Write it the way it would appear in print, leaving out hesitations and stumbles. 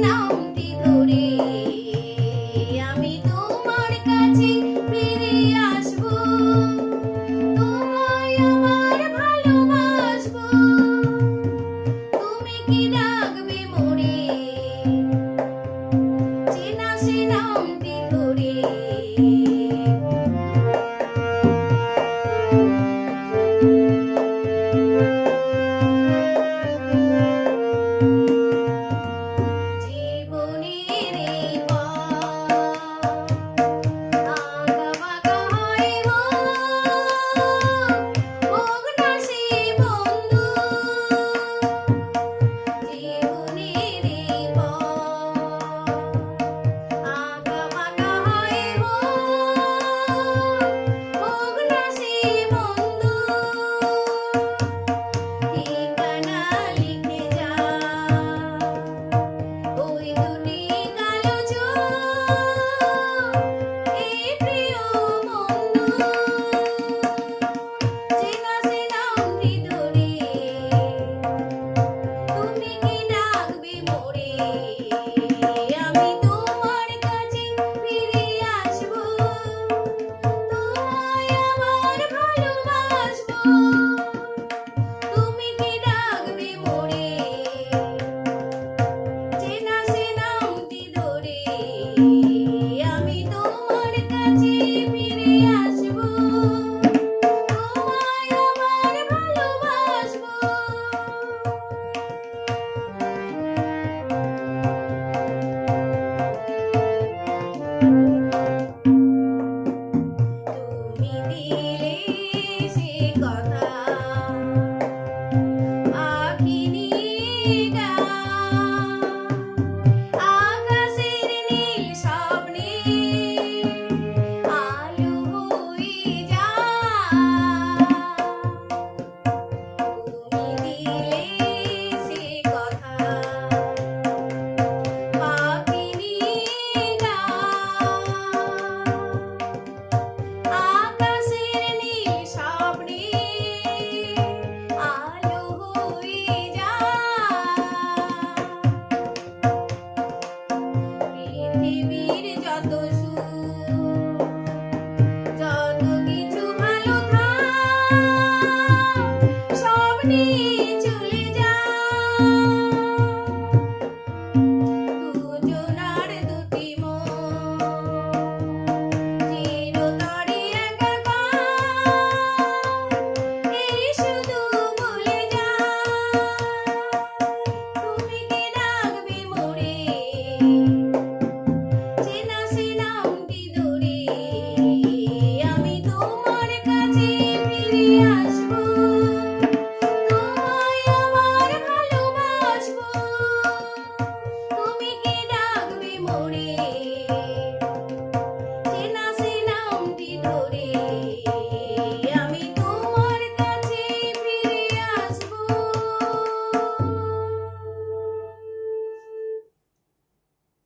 নামটি ধরে আমি তোমার কাছে ফিরে আসবো, তোমায় আমার ভালোবাসবো। তুমি কি ডাকবে মোরে চেনা সে নামটি ধরে। আমি তোমার কাছে ফিরে আসবো, তোমায় আমার ভালোবাসবো। তুমি দিলে সে কথা আখিনি গা আকাশের নীল স্বপ্নে আলো হয়ে যায়। তুমি দিলে সে কথা পাখিনি গা আকাশের নীল স্বপ্নে আলো হয়ে যায়। পৃথিবীর যত